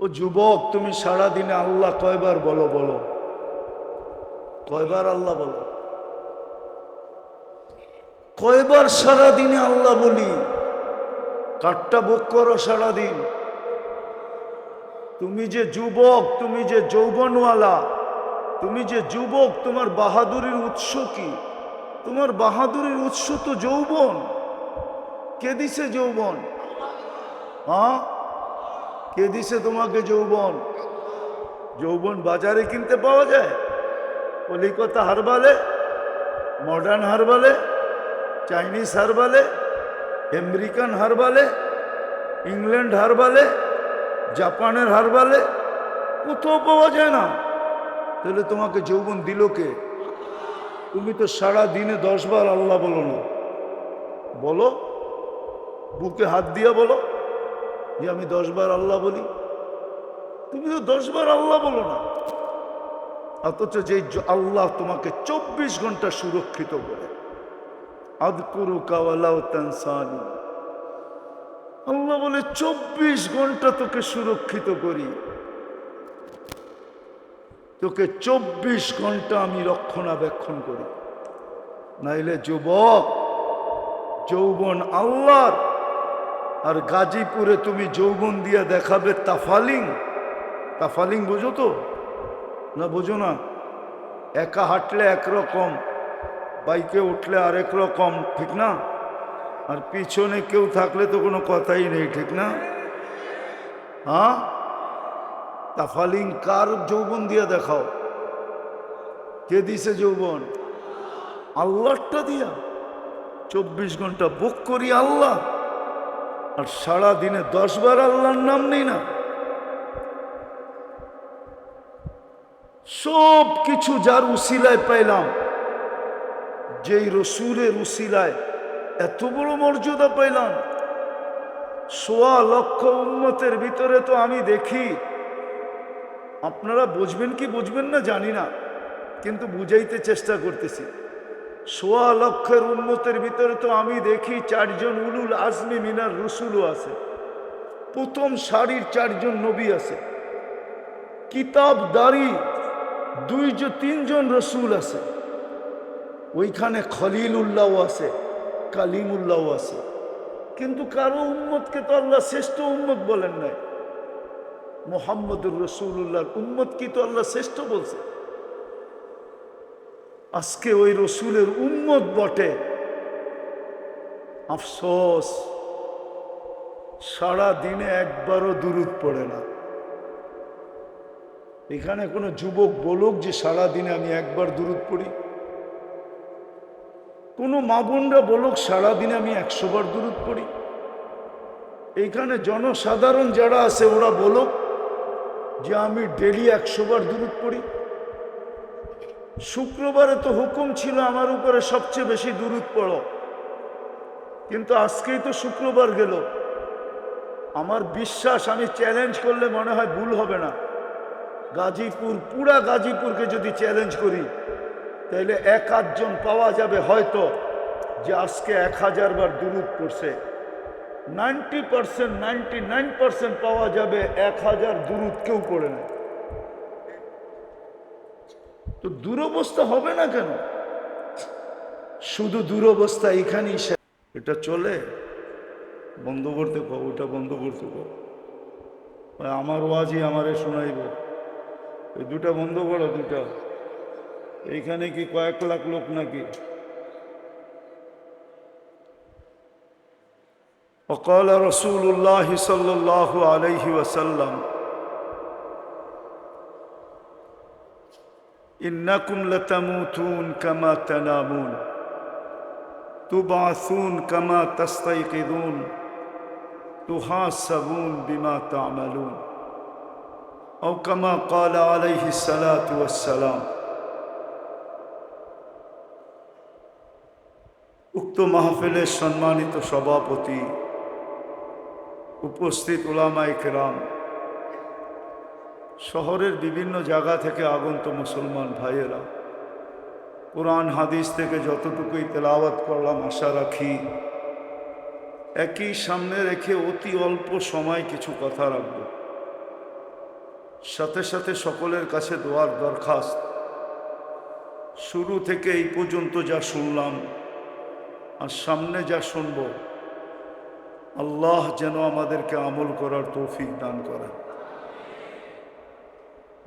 ও যুবক, তুমি সারা দিনে আল্লাহ কয়বার বলো? বলো কয়বার আল্লাহ বলো? কয়বার সারা দিনে আল্লাহ বলি? কাঠটা বুক করো সারা দিন। তুমি যে যুবক, তুমি যে যৌবনওয়ালা, তুমি যে যুবক, তোমার বাহাদুরির উৎস কি? তোমার বাহাদুরির উৎস তো যৌবন। কে দিছে যৌবন? হ্যাঁ, কে দিছে তোমাকে যৌবন? যৌবন বাজারে কিনতে পাওয়া যায়? কলিকাতা হারবালে, মডার্ন হারবালে, চাইনিজ হারবালে, আমেরিকান হারবালে, ইংল্যান্ড হারবালে, জাপানের হারবালে কোথাও পাওয়া যায় না। তাহলে তোমাকে যৌবন দিল কে? তুমি তো সারা দিনে 10 বার আল্লাহ বলো না। বলো, বুকে হাত দিয়া বলো যে আমি 10 বার আল্লাহ বলি। তুমি তো 10 বার আল্লাহ বলো না, অথচ যে আল্লাহ তোমাকে 24 ঘন্টা সুরক্ষিত করে। আযকুরুকা ওয়ালাউ তানসানি, আল্লাহ বলে 24 ঘন্টা তোকে সুরক্ষিত করি, তোকে 24 ঘন্টা আমি রক্ষণাবেক্ষণ করি। নাইলে যুবক, যৌবন আল্লাহর, আর গাজীপুরে তুমি যৌবন দিয়ে দেখাবে তাফালিং। তাফালিং বোঝো তো? না বোঝো না? একা হাঁটলে একরকম, বাইকে উঠলে আরেক রকম, ঠিক না? আর পিছনে কেউ থাকলে তো কোনো কথাই নেই, ঠিক না? হ্যাঁ, তাফালিং কার যৌবন দিয়ে দেখাও? কে দিছে যৌবন? আল্লাহটা দিয়া। 24 ঘন্টা বুক করি আল্লাহ, আর সারা দিনে 10 বার আল্লাহর নাম নেই না। সব কিছু যার উসিলায় পাইলাম, যেই রসুলের উসিলায় এত বড় মর্যাদা পাইলাম। 1.25 লক্ষ উম্মতের ভিতরে তো আমি দেখি, আপনারা বুঝবেন কি বুঝবেন না জানি না, কিন্তু বুঝাইতে চেষ্টা করতেছি। 1.25 লক্ষের উম্মতের ভিতরে তো আমি দেখি 4 জন উলুল আজমি মিনার রসুলও আছে, প্রথম সারির 4 জন নবী আছে, কিতাবদারি 3 জন রসুল আছে, ওইখানে খলিলুল্লাহ আছে, কালিমুল্লাহ আছে। কিন্তু কারো উম্মতকে তো আল্লাহ শ্রেষ্ঠ উম্মত বলেন নাই। মুহাম্মদুর রাসূলুল্লাহর উম্মত কি তো আল্লাহ শ্রেষ্ঠ বলছে? আজকে ওই রসুলের উম্মত বটে, আফসোস সারা দিনে একবারও দুরূদ পড়ে না। এখানে কোনো যুবক বলুক যে সারা দিনে আমি একবার দুরূদ পড়ি? কোনো মা বোনরা বলুক সারা দিনে আমি 100 বার দুরূদ পড়ি? এইখানে জনসাধারণ যারা আছে ওরা বলুক যে আমি ডেলি 100 বার দুরূদ পড়ি। শুক্রবারে তো হুকুম ছিল আমার উপরে সবচেয়ে বেশি দুরূদ পড়ো, কিন্তু আজকেই তো শুক্রবার গেল। আমার বিশ্বাস, আমি চ্যালেঞ্জ করলে মনে হয় ভুল হবে না, গাজীপুর, পুরা গাজীপুরকে যদি চ্যালেঞ্জ করি তাহলে 1-8 জন পাওয়া যাবে হয়তো যে আজকে 1000 বার দুরূদ পড়ছে। 90%, 99% পাওয়া যাবে 1000 দুরূদ কেউ পড়ে না। তো দুরবস্থা হবে না কেন? শুধু দুরবস্থা এখানেই। এটা চলে বন্ধ করতে কো, ওটা বন্ধ করতে কো। আমার ওয়াজই আমারে শোনাইব, এই দুটা বন্ধ করো, দুটা। এইখানে কি কয়েক লাখ লোক নাকি? وقال رسول الله صلى الله عليه وسلم إنكم لتموتون كما تنامون تبعثون كما تستيقظون تحاسبون بما تعملون أو كما قال عليه الصلاة والسلام। উক্ত মাহফিলের সম্মানিত সভাপতি, উপস্থিত উলামায়ে কেরাম, শহরের বিভিন্ন জায়গা থেকে আগন্ত মুসলমান ভাইয়েরা, কোরআন হাদিস থেকে যতটুকুই তেলাওয়াত করলাম আশা রাখি একই সামনে রেখে অতি অল্প সময় কিছু কথা রাখব। সাথে সাথে সকলের কাছে দোয়ার দরখাস্ত, শুরু থেকে এই পর্যন্ত যা শুনলাম আর সামনে যা শুনব, আল্লাহ যেন আমাদেরকে আমল করার তৌফিক দান করেন।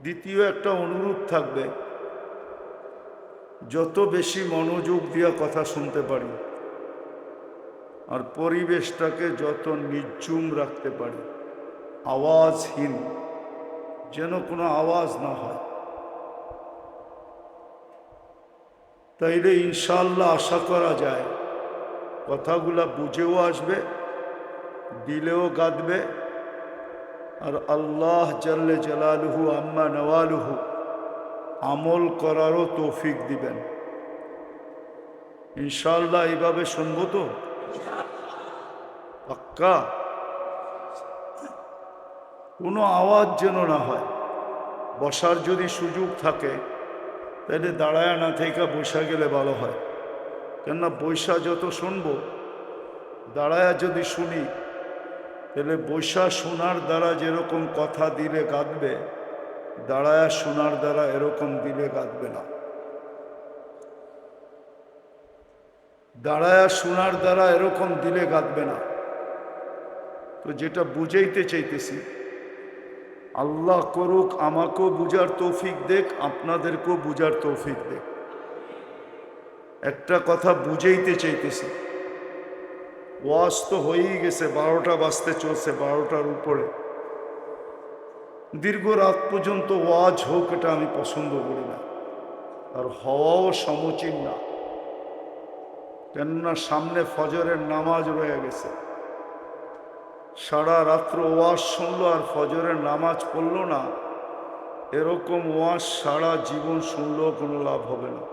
দ্বিতীয় একটা অনুরোধ থাকবে, যত বেশি মনোযোগ দিয়া কথা শুনতে পারি আর পরিবেশটাকে যত নির্জুম রাখতে পারি, আওয়াজহীন, যেন কোনো আওয়াজ না হয়, তাইলে ইনশাআল্লাহ আশা করা যায় কথাগুলা বুঝেও আসবে, দিলেও গাঁদবে, আর আল্লাহ জাল্লে জালালুহু আম্মা নওয়ালুহু আমল করারও তৌফিক দিবেন ইনশাআল্লাহ। এইভাবে শুনবো তো পাক্কা? কোনো আওয়াজ যেন না হয়। বসার যদি সুযোগ থাকে তাহলে দাঁড়ায় না থেকে বসা গেলে ভালো হয়, কেননা বৈশা যত শুনবো, দাঁড়ায়া যদি শুনি তাহলে বৈশা শোনার দ্বারা যেরকম কথা দিলে গাঁদবে, দাঁড়ায়া শোনার দ্বারা এরকম দিলে গাঁদবে না। দাঁড়ায়া শোনার দ্বারা এরকম দিলে গাঁদবে না। তো যেটা বুঝাইতে চাইতেছি, আল্লাহ করুক আমাকেও বুঝার তৌফিক দেখ, আপনাদেরকেও বুঝার তৌফিক দেখ। একটা কথা বুঝাইতে চাইতেছি, ওয়াজ তো হয়েই গেছে, 12টা বাজতে চলছে, 12টার উপরে। দীর্ঘ রাত পর্যন্ত ওয়াজ হোক এটা আমি পছন্দ করি না, আর হওয়াও সমীচীন না, কেননা সামনে ফজরের নামাজ রয়ে গেছে। সারা রাত্র ওয়াজ শুনলো আর ফজরের নামাজ পড়লো না, এরকম ওয়াজ সারা জীবন শুনলেও কোনো লাভ হবে না।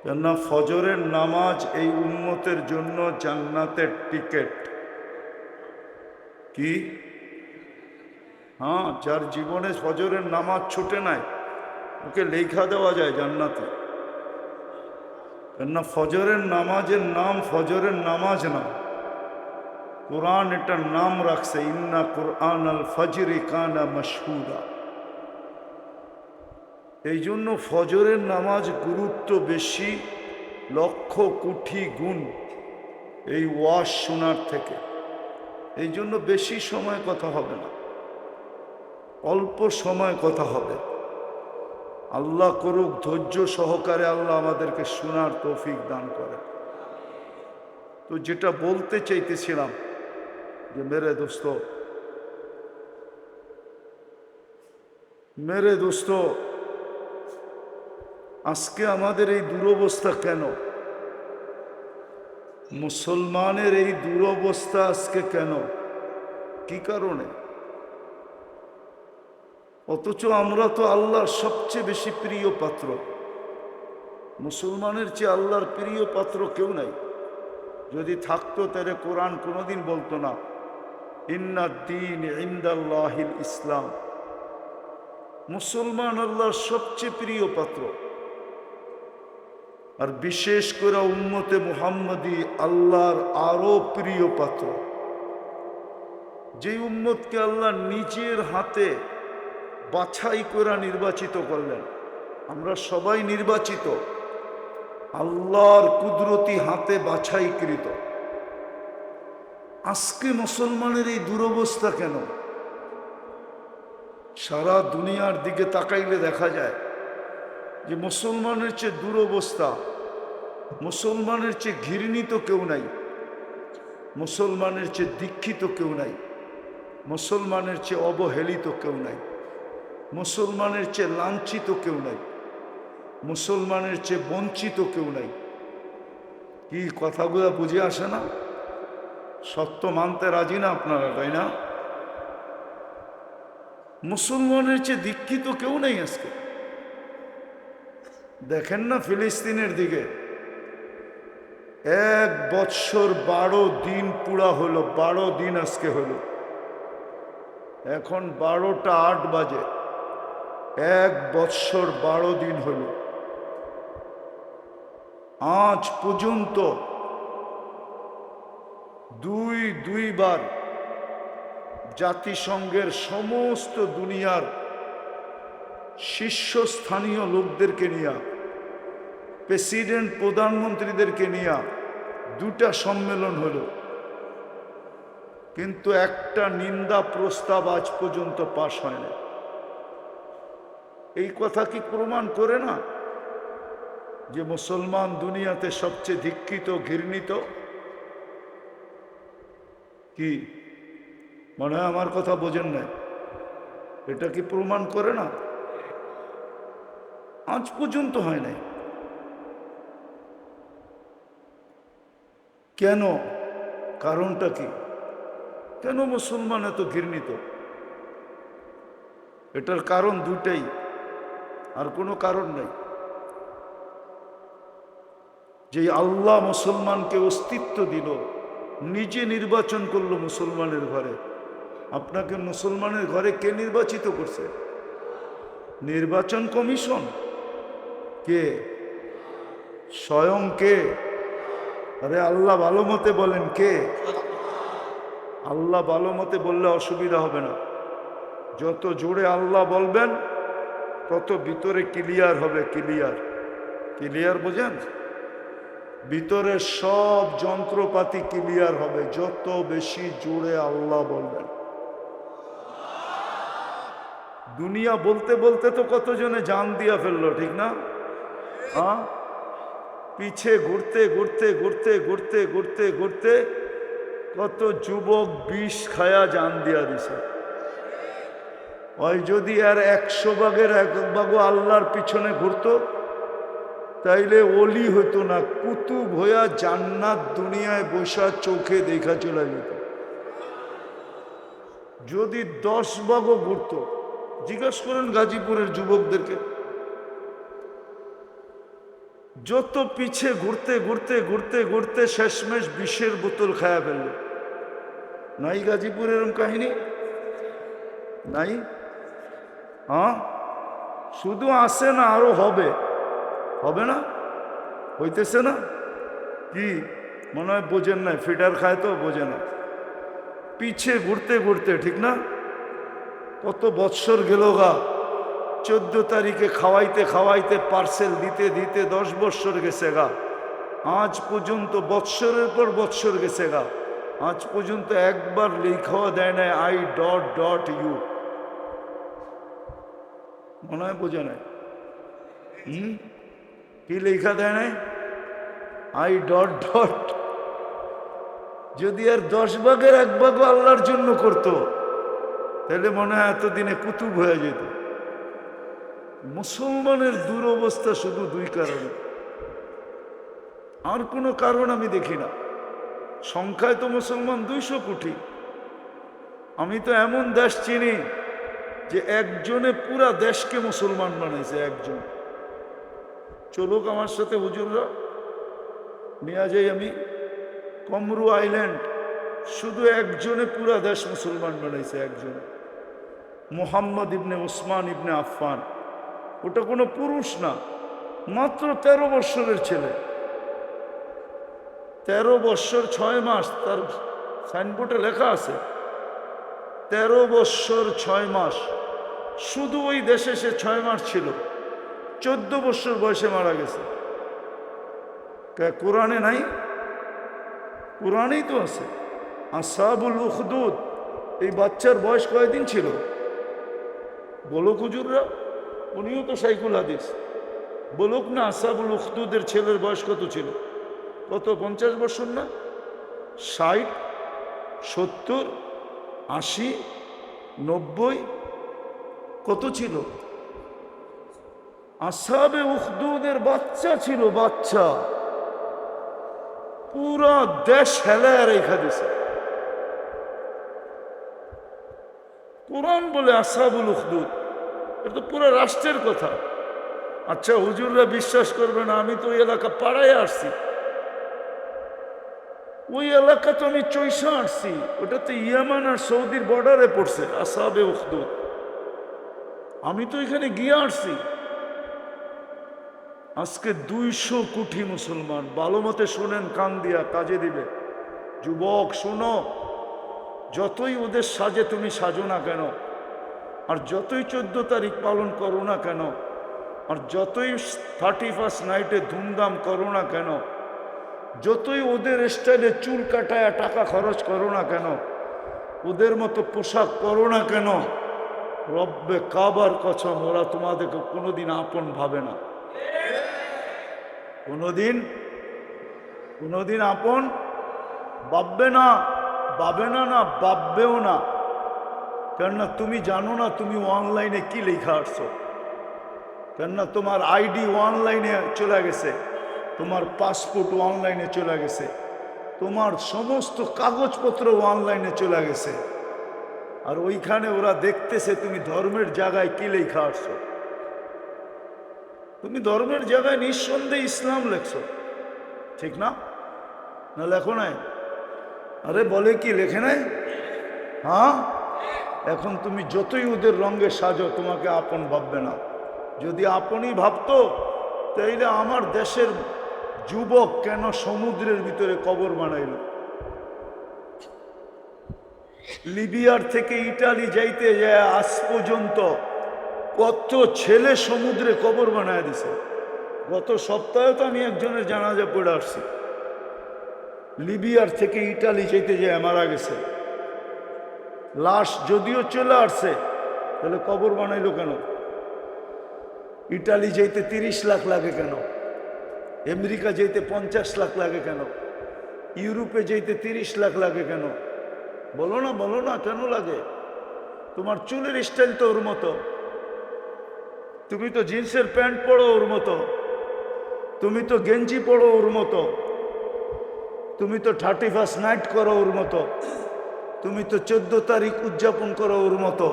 কেননা ফজরের নামাজ এই উম্মতের জন্য জান্নাতের টিকেট। কি? হ্যাঁ, যার জীবনে ফজরের নামাজ ছুটে নাই ওকে লেখা দেওয়া যায় জান্নাতে। কেননা ফজরের নামাজের নাম ফজরের নামাজ না, কোরআন এটার নাম রাখছে ইন্না কুরআন আল ফজরি কানা মাশহুদা। এই জন্য ফজরের নামাজ গুরুত্ব বেশি, লক্ষ কোটি গুণ এই ওয়াজ শোনার থেকে। এই জন্য বেশি সময় কথা হবে না, অল্প সময় কথা হবে। আল্লাহ করুক ধৈর্য সহকারে আল্লাহ আমাদেরকে শোনার তৌফিক দান করে। তো যেটা বলতে চাইতেছিলাম যে মেরে দোস্ত, আজকে আমাদের এই দুরবস্থা কেন? মুসলমানের এই দুরবস্থা আজকে কেন? কি কারণে? অথচ আমরা তো আল্লাহর সবচেয়ে বেশি প্রিয় পাত্র। মুসলমানের চেয়ে আল্লাহর প্রিয় পাত্র কেউ নাই। যদি থাকতো তাহলে কোরআন কোনোদিন বলতো না ইন্নাদ-দীন ইনদাল্লাহিল ইসলাম। মুসলমান আল্লাহর সবচেয়ে প্রিয় পাত্র, আর বিশেষ করে উম্মতে মুহাম্মদী আল্লাহর আরো প্রিয় পাত্র। যে উম্মতকে আল্লাহ নিজের হাতে বাছাই করে নির্বাচিত করলেন। আমরা সবাই নির্বাচিত, আল্লাহর কুদরতি হাতে বাছাইকৃত। আজকে মুসলমানের এই দুরবস্থা কেন? সারা দুনিয়ার দিকে তাকাইলে দেখা যায় যে মুসলমানের চেয়ে দুরবস্থা, মুসলমানের চেয়ে ঘৃণিত কেউ নাই, মুসলমানের চেয়ে দীক্ষিত কেউ নাই, মুসলমানের চেয়ে অবহেলিত কেউ নাই, মুসলমানের চেয়ে লাঞ্ছিত কেউ নাই, মুসলমানের চেয়ে বঞ্চিত কেউ নাই। কি কথাগুলো বুঝে আসে না? সত্য মানতে রাজি না আপনারা, তাই না? মুসলমানের চেয়ে দীক্ষিত কেউ নেই আজকে। দেখেন না ফিলিস্তিনের দিকে 1 বৎসর 12 দিন পুরা হলো, 12 দিন আজকে হলো। এখন 12টা 8 বাজে, 1 বৎসর 12 দিন হলো। আজ পর্যন্ত দুইবার জাতিসংঘের সমস্ত দুনিয়ার শীর্ষস্থানীয় লোকদেরকে নিয়ে, প্রেসিডেন্ট প্রধানমন্ত্রীদেরকে নিয়ে দুটা সম্মেলন হলো, কিন্তু একটা নিন্দা প্রস্তাব আজ পর্যন্ত পাশ হয় না। এই কথা কি প্রমাণ করে না যে মুসলমান দুনিয়াতে সবচেয়ে ধিক্কৃত, ঘৃণিত? কি মনে হয় আমার কথা বোঝেন না? এটা কি প্রমাণ করে না? আজ পর্যন্ত হয় নাই। কেন? কারণটা কি? কেন মুসলমান এত ঘৃণিত? এটার কারণ দুটাই, আর কোনো কারণ নেই। যে আল্লাহ মুসলমানকে অস্তিত্ব দিল, নিজে নির্বাচন করলো মুসলমানের ঘরে। আপনাকে মুসলমানের ঘরে কে নির্বাচিত করছে? নির্বাচন কমিশন? কে? স্বয়ং কে? আরে আল্লাহ ভালো মতে বলেন, কে? আল্লাহ ভালো মতে বললে অসুবিধা হবে না। যত জোরে আল্লাহ বলবেন তত ভিতরে ক্লিয়ার হবে। ক্লিয়ার, ক্লিয়ার বোঝেন? ভিতরের সব যন্ত্রপাতি ক্লিয়ার হবে যত বেশি জোরে আল্লাহ বলবেন। দুনিয়া বলতে বলতে তো কতজনে জান দিয়া ফেললো, ঠিক না? হ্যাঁ, পিছে ঘুরতে ঘুরতে ঘুরতে ঘুরতে ঘুরতে ঘুরতে কত যুবক বিষ খায়া জান দিয়া দিছে। ওই যদি আর 100 ভাগের 1 ভাগও আল্লাহর পিছনে ঘুরতো তাইলে ওলি হতো না, কুতুব হইয়া জান্নাত দুনিয়ায় বসা চোখে দেখা চলে যেত। যদি 10 ভাগও ঘুরতো, জিজ্ঞেস করেন গাজীপুরের যুবকদেরকে, যত পিছে ঘুরতে ঘুরতে ঘুরতে ঘুরতে শেষমেশ বিষের বোতল খায়া ফেলল। নাই গাজীপুরের এরকম কাহিনী? নাই? হ্যাঁ, শুধু আসে না, আরো হবে। হবে না? হইতেছে না? কি মনে হয় বোঝেন না? ফিডার খায় তো বোঝে না। পিছে ঘুরতে ঘুরতে, ঠিক না? কত বৎসর গেল গা। 14 তারিখে খাওয়াইতে খাওয়াইতে পার্সেল দিতে দিতে 10 বৎসর গেছে গা। আজ পর্যন্ত বৎসরের পর বৎসর গেছে গা, আজ পর্যন্ত একবার লেখাও দেয় না I...U। মনে হয় বোঝে নাই? কি লেখা দেয় নাই? I.. যদি আর 10 ভাগের 1 ভাগও আল্লাহর জন্য করতো তাহলে মনে হয় এতদিনে কুতুব হয়ে যেত। মুসলমানের দুরবস্থা শুধু 2 কারণে, আর কোনো কারণ আমি দেখি না। সংখ্যায় তো মুসলমান 200 কোটি। আমি তো এমন দেশ চিনি যে একজনে পুরা দেশকে মুসলমান বানাইছে, একজন। চলুক আমার সাথে হুজুররা, নিয়ে যাই আমি। কমরু আইল্যান্ড, শুধু একজনে পুরা দেশ মুসলমান বানাইছে, একজন। মুহাম্মদ ইবনে উসমান ইবনে আফফান। ওটা কোনো পুরুষ না, মাত্র 13 বৎসরের ছেলে। 13 বৎসর 6 মাস, তার সাইনবোর্ডে লেখা আছে 13 বৎসর 6 মাস। শুধু ওই দেশে সে 6 মাস ছিল, 14 বৎসর বয়সে মারা গেছে। কোরআনে নাই? কোরআনেই তো আছে। আসহাবুল উখদুদ, এই বাচ্চার বয়স কয়দিন ছিল বলো হুজুররা? উনিও তো শাইখুল হাদিস। বলুক না, আসহাবুল উখদুদের ছেলের বয়স কত ছিল? কত? 50 বছর না? 60, 70, 80, 90 কত ছিল? আসহাবে উখদুদের বাচ্চা ছিল, বাচ্চা। পুরা দেশ হেলায় রেখা দিছে। কোরআন বলে আসহাবুল উখদুদ, এটা তো পুরো রাষ্ট্রের কথা। আচ্ছা হুজুররা বিশ্বাস করবে না, আমি তো ওই এলাকা পাড়ায় আসছি। ওই এলাকা তো আমি চৈশা আসছি, ওটা তো ইয়ামান আর সৌদির বর্ডারে পড়ছে আসহাবে উখদুদ। আমি তো এখানে গিয়ে আসছি। আজকে 200 কোটি মুসলমান। ভালো মতে শোনেন, কান দিয়া কাজে দিবে। যুবক শোনো, যতই ওদের সাজে তুমি সাজো না কেন, আর যতই 14 তারিখ পালন করো না কেন, আর যতই 31st নাইটে ধুমধাম করো না কেন, যতই ওদের স্টাইলে চুল কাটায় টাকা খরচ করো না কেন, ওদের মতো পোশাক পরো না কেন, রব্বে কাবার কসম ওরা তোমাদেরকে কোনোদিন আপন ভাবে না। কোনোদিন আপন ভাববে না, ভাবে না, না ভাববেও না। কেননা তুমি জানো না তুমি অনলাইনে কি লেখা আসছো। কেননা তোমার আইডি অনলাইনে চলে গেছে, তোমার পাসপোর্ট অনলাইনে চলে গেছে, তোমার সমস্ত কাগজপত্র অনলাইনে চলে গেছে। আর ওইখানে ওরা দেখতেছে তুমি ধর্মের জায়গায় কি লেখা আসছো। তুমি ধর্মের জায়গায় নিঃসন্দেহে ইসলাম লেখছো, ঠিক না? না লেখো নাই? আরে বলে কি লেখে নাই? হ্যাঁ, এখন তুমি যতই ওদের রঙে সাজো তোমাকে আপন ভাববে না। যদি আপনই ভাবতো তাইলে আমার দেশের যুবক কেন সমুদ্রের ভিতরে কবর বানাইল? লিবিয়ার থেকে ইটালি যাইতে যায় আজ পর্যন্ত কত ছেলে সমুদ্রে কবর বানায় দিছে। গত সপ্তাহে তো আমি একজনের জানাজা পড়ে আসছি, লিবিয়ার থেকে ইটালি যাইতে যায় মারা গেছে। লাশ যদিও চলে আসছে, তাহলে কবর বানাইলো কেন? ইটালি যাইতে 30 লাখ লাগে কেন? আমেরিকা যাইতে 50 লাখ লাগে কেন? ইউরোপে যাইতে 30 লাখ লাগে কেন? বলো না, বলো না, কেন লাগে? তোমার চুলের স্টাইল তো ওর মতো, তুমি তো জিন্সের প্যান্ট পরো ওর মতো, তুমি তো গেঞ্জি পরো ওর মতো, তুমি তো 31st নাইট করো ওর মতো, তুমি তো 14 তারিখ উদযাপন করো ওর মতো,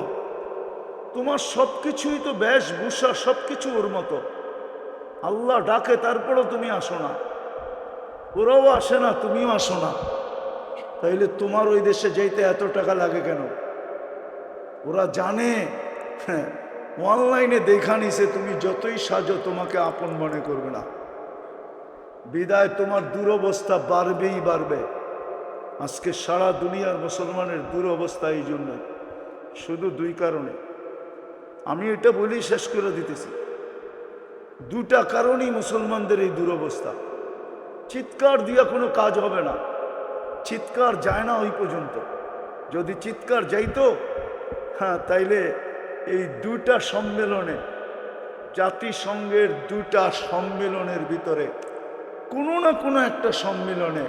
তোমার সবকিছুই তো বেশভূষা সবকিছু ওর মতো। আল্লাহ ডাকে তারপরও তুমি আসো না, ওরাও আসে না, তুমিও আসো না। তাইলে তোমার ওই দেশে যাইতে এত টাকা লাগে কেন? ওরা জানে, হ্যাঁ, অনলাইনে দেখা নিছে তুমি যতই সাজো তোমাকে আপন মনে করবে না। বিদায় তোমার দুরবস্থা বাড়বেই বাড়বে। আজকে সারা দুনিয়ার মুসলমানের দুরবস্থা এই জন্য, শুধু 2 কারণে। আমি এটা বলি শেষ করে দিতেছি। 2টা কারণেই মুসলমানদের এই দুরবস্থা। চিৎকার দিয়া কোনো কাজ হবে না, চিৎকার যায় না ওই পর্যন্ত। যদি চিৎকার যাইতো, হ্যাঁ, তাইলে এই 2টা সম্মেলনে, জাতিসংঘের 2টা সম্মেলনের ভিতরে কোনো না কোনো একটা সম্মেলনে,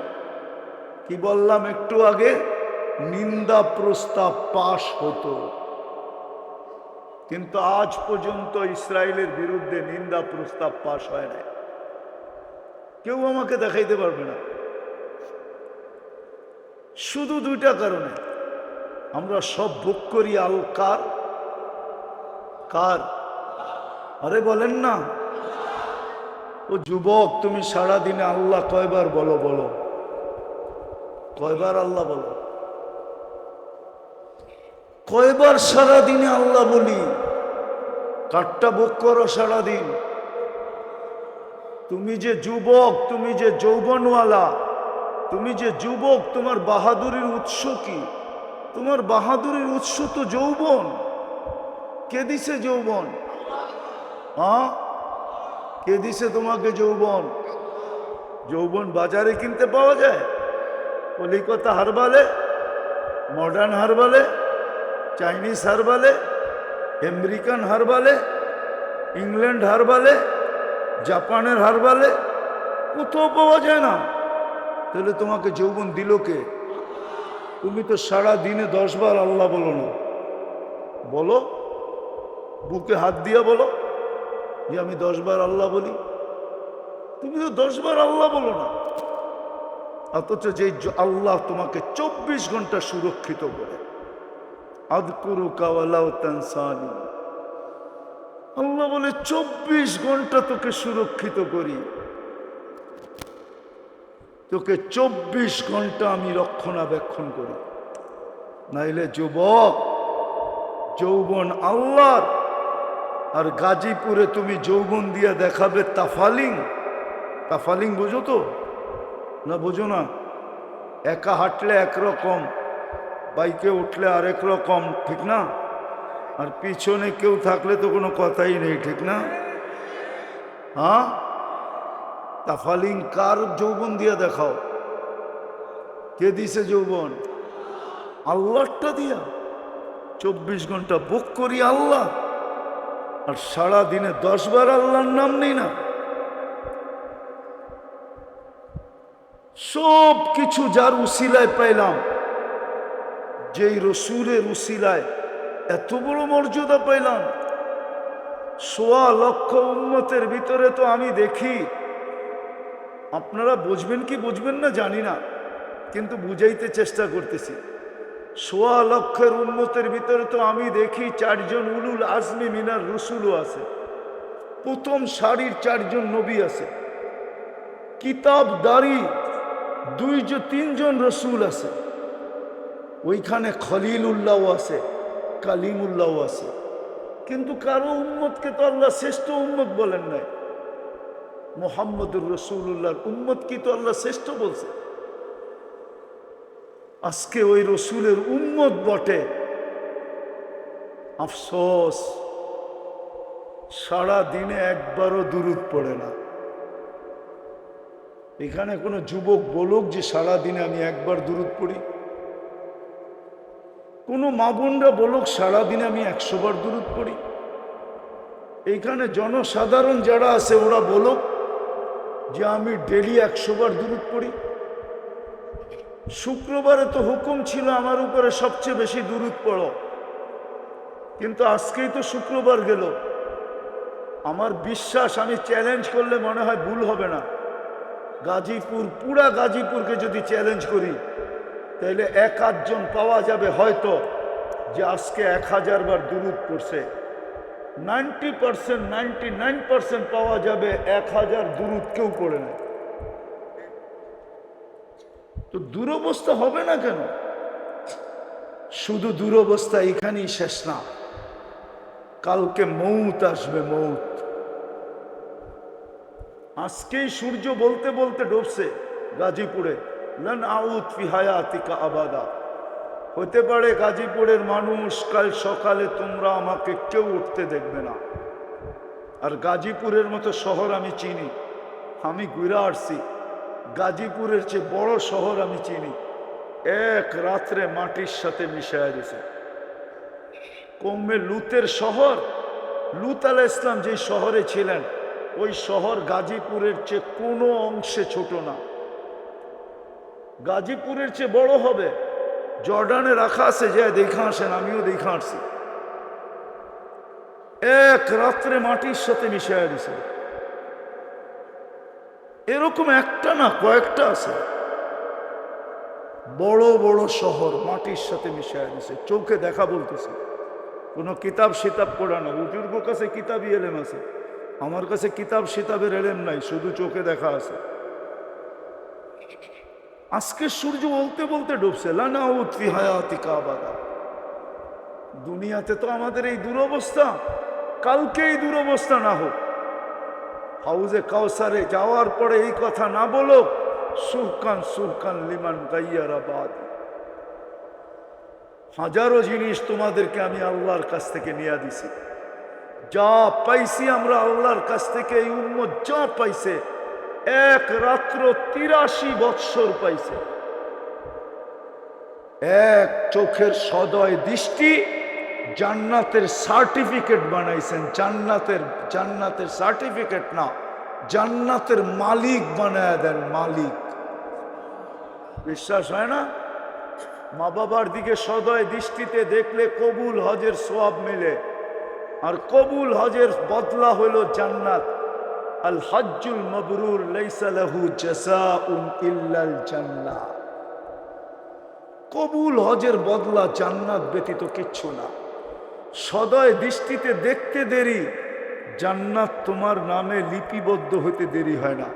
কি বললাম একটু আগে, নিন্দা প্রস্তাব পাশ হতো। কিন্তু আজ পর্যন্ত ইসরায়েলের বিরুদ্ধে নিন্দা প্রস্তাব পাশ হয় না। কেউ আমাকে দেখাইতে পারবে না। শুধু 2টা কারণে আমরা সব ভোগ করি। আল কার? আরে বলেন না। ও যুবক, তুমি সারাদিনে আল্লাহ কয়বার বলো? বলো কয়বার আল্লাহ বলো? কয়বার সারাদিনে আল্লাহ বলি? কাঠটা ভোগ করো সারাদিন। তুমি যে যুবক, তুমি যে যৌবনওয়ালা, তুমি যে যুবক, তোমার বাহাদুরির উৎস কি? তোমার বাহাদুরির উৎস তো যৌবন। কে দিছে যৌবন? হ্যাঁ, কে দিছে তোমাকে যৌবন? যৌবন বাজারে কিনতে পাওয়া যায়? কলিকাতা হারবালে, মডার্ন হারবালে, চাইনিজ হারবালে, আমেরিকান হারবালে, ইংল্যান্ড হারবালে, জাপানের হারবালে কোথাও পাওয়া যায় না। তাহলে তোমাকে যৌবন দিল কে? তুমি তো সারা দিনে 10 বার আল্লাহ বলো না। বলো, বুকে হাত দিয়া বলো যে আমি 10 বার আল্লাহ বলি। তুমি তো 10 বার আল্লাহ বলো না। অথচ যে আল্লাহ তোমাকে 24 ঘন্টা সুরক্ষিত করে, আযকুরুকা ওয়ালা তানসানি, আল্লাহ বলে 24 ঘন্টা তোকে সুরক্ষিত করি, তোকে 24 ঘন্টা আমি রক্ষণাবেক্ষণ করি। নাইলে যুবক, যৌবন আল্লাহর, আর গাজীপুরে তুমি যৌবন দিয়ে দেখাবে তাফালিং। তাফালিং বোঝো তো? না বোঝো না? একা হাঁটলে একরকম, বাইকে উঠলে আরেক রকম, ঠিক না? আর পিছনে কেউ থাকলে তো কোনো কথাই নেই, ঠিক না? হ্যাঁ, তাফালিং কার যৌবন দিয়া দেখাও। কে দিছে যৌবন? আল্লাহটা দিয়া। 24 ঘন্টা বুক করি আল্লাহ, আর সারা দিনে 10 বার আল্লাহর নাম নেই না। সব কিছু যার উসিলায় পাইলাম, যেই রসুলের উসিলায় এত বড় মর্যাদা পাইলাম। 1.25 লক্ষ উম্মতের ভিতরে তো আমি দেখি, আপনারা বুঝবেন কি বুঝবেন না জানি না, কিন্তু বুঝাইতে চেষ্টা করতেছি। 1.25 লক্ষের উম্মতের ভিতরে তো আমি দেখি 4 জন উলুল আজমি মিনার রসুলও আছে, প্রথম সারির 4 জন নবী আছে, কিতাবদারি 2-3 জন রসুল আছে, ওইখানে খলিলুল্লাহ আছে, কালিমুল্লাহ আছে। কিন্তু কারো উম্মতকে তো আল্লাহ শ্রেষ্ঠ উম্মত বলেন নাই। মুহাম্মদুর রাসূলুল্লাহর উম্মত কি তো আল্লাহ শ্রেষ্ঠ বলছে? আজকে ওই রসুলের উম্মত বটে, আফসোস সারা দিনে একবারও দুরূদ পড়ে না। এখানে কোনো যুবক বলুক যে সারা দিনে আমি একবার দুরূদ পড়ি। কোনো মা বোনরা বলুক সারা দিনে আমি 100 বার দুরূদ পড়ি। এইখানে জনসাধারণ যারা আছে ওরা বলুক যে আমি ডেলি 100 বার দুরূদ পড়ি। শুক্রবারে তো হুকুম ছিল আমার উপরে সবচেয়ে বেশি দুরূদ পড়ো, কিন্তু আজকেই তো শুক্রবার গেল। আমার বিশ্বাস, আমি চ্যালেঞ্জ করলে মনে হয় ভুল হবে না, গাজীপুর, পুরা গাজীপুরকে যদি চ্যালেঞ্জ করি তাহলে 1-8 জন পাওয়া যাবে হয়তো যে আজকে 1000 বার দুরূদ পড়ছে। 90%, 99% পাওয়া যাবে 1000 দুরূদ কেউ পড়ে না। তো দুরবস্থা হবে না কেন? শুধু দুরবস্থা এখানেই শেষ না, কালকে মৌত আসবে, মৌত। আজকেই সূর্য বলতে বলতে ডুবছে গাজীপুরে, লান আউদ ফি হায়াতিকা আবাদা। হতে পারে গাজীপুরের মানুষ কাল সকালে তোমরা আমাকে কেউ উঠতে দেখবে না। আর গাজীপুরের মতো শহর আমি চিনি, আমি ঘুরে আসছি, গাজীপুরের চেয়ে বড় শহর আমি চিনি, এক রাত্রে মাটির সাথে মিশাইয়া দিছে। কমে লুতের শহর, লুত আলাইহিস সালাম যে শহরে ছিলেন ওই শহর গাজীপুরের চেয়ে কোনো অংশে ছোট না, গাজীপুরের চেয়ে বড় হবে। জর্ডানে রাখা আছে, যে দেখা আসেন, আমিও দেখা আসছি। এক রাত্রে মাটির সাথে মিশাইয়া দিছে। এরকম একটা না, কয়েকটা আছে, বড় বড় শহর মাটির সাথে মিশাইয়া দিছে। চোখে দেখা বলতেছে, কোনো কিতাব সিতাব পড়া না। বুজুর্গ কাছে কিতাবই এলেম আছে, আমার কাছে কিতাব সিতাবের এলেম নাই, শুধু চোখে দেখা আছে। আজকে সূর্য বলতে বলতে ডুবছে, লানাউদ ফি হায়াতিকা আবাদা। দুনিয়াতে তো আমাদের এই দুরবস্থা, কালকে এই দুরবস্থা না হোক। হাউজে কাউসারে যাওয়ার পরে এই কথা না বলো, সুরকান সুরকান লিমান গাইয়ারা বাদ। হাজারো জিনিস তোমাদেরকে আমি আল্লাহর কাছ থেকে নিয়ে দিছি, যা পাইছি আমরা আল্লাহর কাছ থেকে। এই উম্মত যা পাইছে এক রাত্র 83 বৎসর পাইছে। এক চোখের সদয় দৃষ্টি জান্নাতের সার্টিফিকেট বানাইছেন। জান্নাতের সার্টিফিকেট না, জান্নাতের মালিক বানায় দেন, মালিক। বিশ্বাস হয় না? মা বাবার দিকে সদয় দৃষ্টিতে দেখলে কবুল হজের সওয়াব মেলে, আর কবুল হজের বদলা হলো জান্নাত। আল হজ্জুল মাবরুর লাইসা লাহু জাযাউন ইল্লাল জান্নাহ। কবুল হজের বদলা জান্নাত ব্যতীত কিচ্ছু না। সদয় দৃষ্টিতে দেখতে দেরি, জান্নাত তোমার নামে লিপিবদ্ধ হতে দেরি হয় না।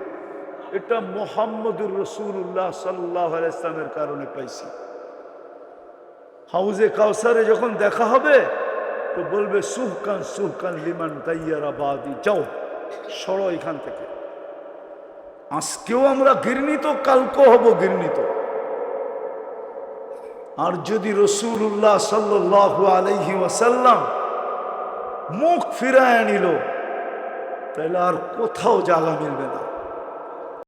এটা মুহাম্মদুর রাসূলুল্লাহ সাল্লাল্লাহু আলাইহি ওয়াসাল্লামের কারণে পাইছি। হাউজে কাউসারে যখন দেখা হবে তো বলবে সুহকান সুহকান লিমান গাইয়ারা বাদি। যাও, সরো এখান থেকে। আজকেও আমরা ঘৃণিত, কালকেও হব ঘৃণিত। আর যদি রাসূলুল্লাহ সাল্লাল্লাহু আলাইহি ওয়াসাল্লাম মুখ ফিরায় নিল, তাহলে আর কোথাও জায়গা মিলবে না।